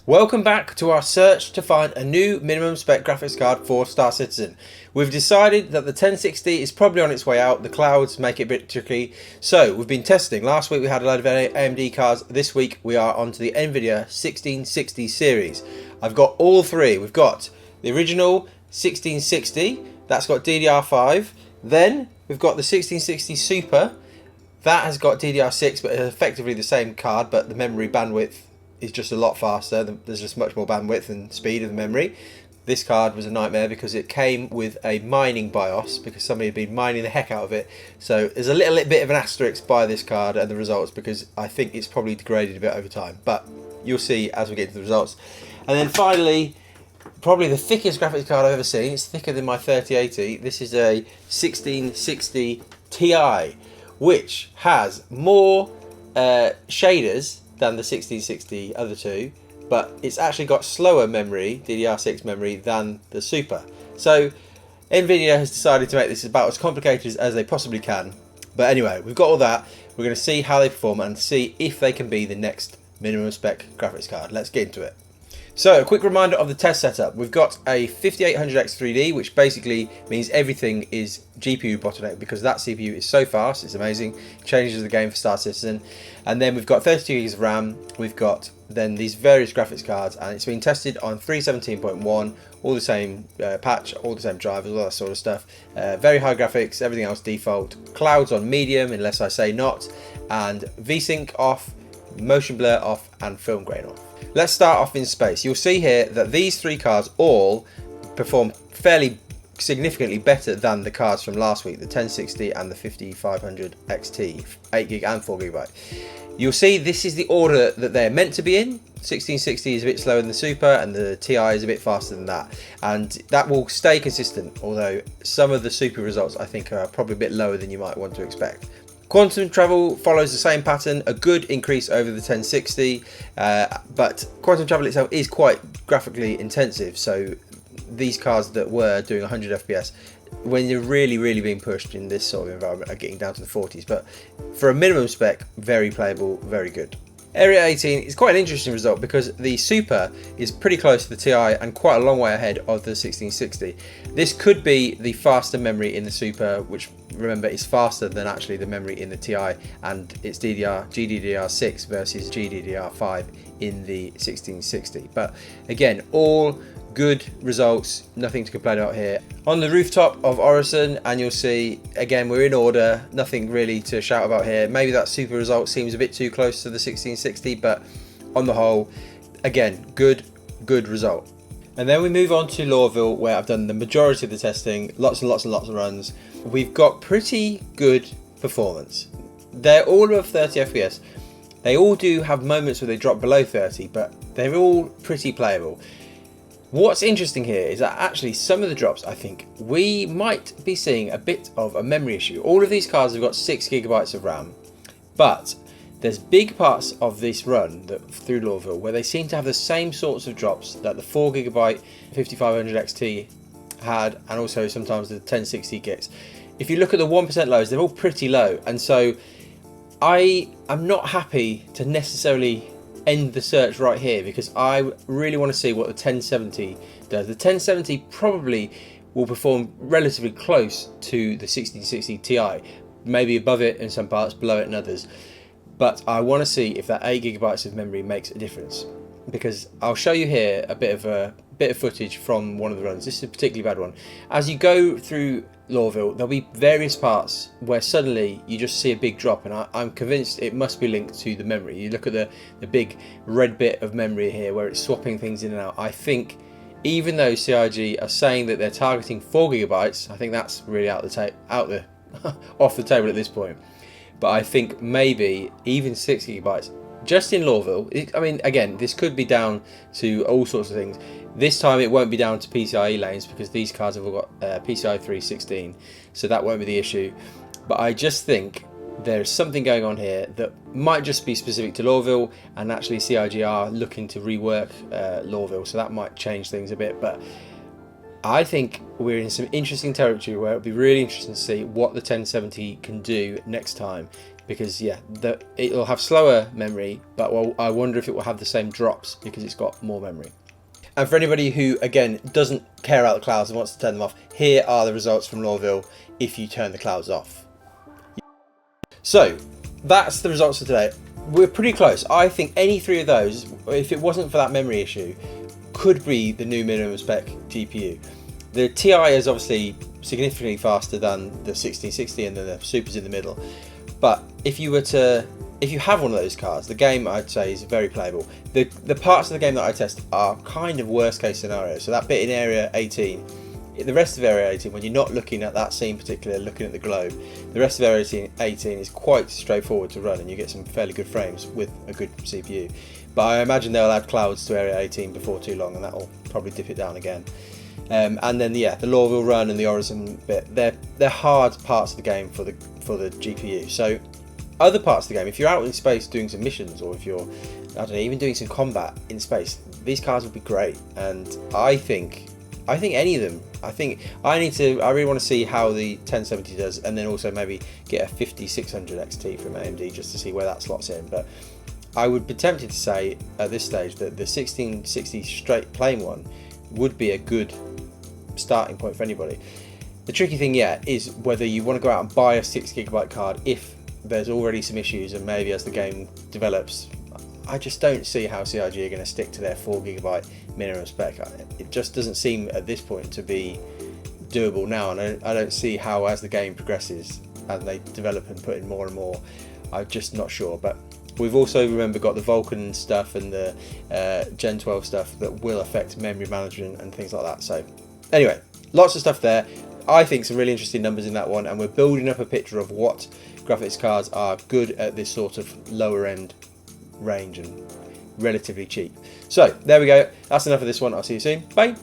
Welcome back to our search to find a new minimum spec graphics card for Star Citizen. We've decided that the 1060 is probably on its way out. The clouds make it a bit tricky. So we've been testing. Last week we had a load of AMD cards. This week we are onto the Nvidia 1660 series. I've got all three. We've got the original 1660. That's got DDR5. Then we've got the 1660 Super. That has got DDR6, but it's effectively the same card, but the memory bandwidth is just a lot faster. There's just much more bandwidth and speed of the memory. This card was a nightmare because it came with a mining BIOS because somebody had been mining the heck out of it. So there's a little bit of an asterisk by this card and the results because I think it's probably degraded a bit over time. But you'll see as we get to the results. And then finally, probably the thickest graphics card I've ever seen. It's thicker than my 3080. This is a 1660 Ti, which has more shaders than the 1660 other two, but it's actually got slower memory, DDR6 memory, than the Super. So Nvidia has decided to make this about as complicated as they possibly can. But anyway, we've got all that. We're going to see how they perform and see if they can be the next minimum spec graphics card. Let's get into it. So, a quick reminder of the test setup. We've got a 5800X 3D, which basically means everything is GPU bottleneck because that CPU is so fast, it's amazing, changes the game for Star Citizen. And then we've got 32 GB of RAM, we've got then these various graphics cards, and it's been tested on 317.1, all the same patch, all the same drivers, all that sort of stuff. Very high graphics, everything else default, clouds on medium, unless I say not, and VSync off, motion blur off, and film grain off. Let's start off in space. You'll see here that these three cards all perform fairly significantly better than the cards from last week, the 1060 and the 5500 XT, 8GB and 4GB. You'll see this is the order that they're meant to be in. 1660 is a bit slower than the Super and the Ti is a bit faster than that. And that will stay consistent, although some of the Super results I think are probably a bit lower than you might want to expect. Quantum travel follows the same pattern, a good increase over the 1060, but quantum travel itself is quite graphically intensive, so these cards that were doing 100 FPS, when you're really being pushed in this sort of environment, are getting down to the 40s, but for a minimum spec, very playable, very good. Area 18 is quite an interesting result because the Super is pretty close to the Ti and quite a long way ahead of the 1660. This could be the faster memory in the Super, which remember is faster than actually the memory in the Ti, and it's GDDR6 versus GDDR5 in the 1660. But again, all good results, nothing to complain about here. On the rooftop of Orion, and you'll see again we're in order, nothing really to shout about here. Maybe that Super result seems a bit too close to the 1660, but on the whole, again, good result. And then we move on to Lorville, where I've done the majority of the testing, lots and lots of runs. We've got pretty good performance. They're all above 30 FPS. They all do have moments where they drop below 30, but they're all pretty playable. What's interesting here is that actually some of the drops, I think we might be seeing a bit of a memory issue. All of these cards have got 6GB of RAM, but there's big parts of this run through Lorville where they seem to have the same sorts of drops that the 4GB 5500 XT had, and also sometimes the 1060 gets. If you look at the 1% lows, they're all pretty low, and so I am not happy to necessarily end the search right here because I really want to see what the 1070 does. The 1070 probably will perform relatively close to the 1660 Ti, maybe above it in some parts, below it in others. But I want to see if that 8GB of memory makes a difference, because I'll show you here a bit of footage from one of the runs. This is a particularly bad one. As you go through Lorville, there'll be various parts where suddenly you just see a big drop, and I'm convinced it must be linked to the memory. You look at the big red bit of memory here where it's swapping things in and out. I think even though CIG are saying that they're targeting 4GB, I think that's really off the table at this point. But I think maybe even 6GB just in Lorville. I mean, again, this could be down to all sorts of things. This time it won't be down to PCIe lanes because these cards have all got PCI 3.16, so that won't be the issue. But I just think there's something going on here that might just be specific to Lorville, and actually CIG are looking to rework Lorville, so that might change things a bit. But I think we're in some interesting territory where it'll be really interesting to see what the 1070 can do next time. because yeah, it'll have slower memory, but I wonder if it will have the same drops because it's got more memory. And for anybody who, again, doesn't care about the clouds and wants to turn them off, here are the results from Lorville if you turn the clouds off. So that's the results for today. We're pretty close. I think any three of those, if it wasn't for that memory issue, could be the new minimum spec GPU. The Ti is obviously significantly faster than the 1660, and then the Super's in the middle. But if you have one of those cards, the game, I'd say, is very playable. The parts of the game that I test are kind of worst case scenario. So that bit in Area 18, the rest of Area 18, when you're not looking at that scene particularly, looking at the globe, the rest of Area 18 is quite straightforward to run, and you get some fairly good frames with a good CPU. But I imagine they'll add clouds to Area 18 before too long, and that will probably dip it down again. And then yeah, the Lorville run and the Horizon bit, they're hard parts of the game for the GPU. So other parts of the game, if you're out in space doing some missions, or if you're, I don't know, even doing some combat in space, these cards would be great. And I think any of them. I really want to see how the 1070 does, and then also maybe get a 5600 XT from AMD just to see where that slots in. But I would be tempted to say at this stage that the 1660 straight plain one would be a good starting point for anybody. The tricky thing, yeah, is whether you want to go out and buy a 6GB card if there's already some issues, and maybe as the game develops. I just don't see how CIG are going to stick to their 4GB minimum spec. It just doesn't seem at this point to be doable now, and I don't see how, as the game progresses and they develop and put in more and more, I'm just not sure. But we've also, remember, got the Vulkan stuff and the Gen 12 stuff that will affect memory management and things like that. So anyway, lots of stuff there. I think some really interesting numbers in that one, and we're building up a picture of what graphics cards are good at this sort of lower end range and relatively cheap. So there we go. That's enough of this one. I'll see you soon. Bye.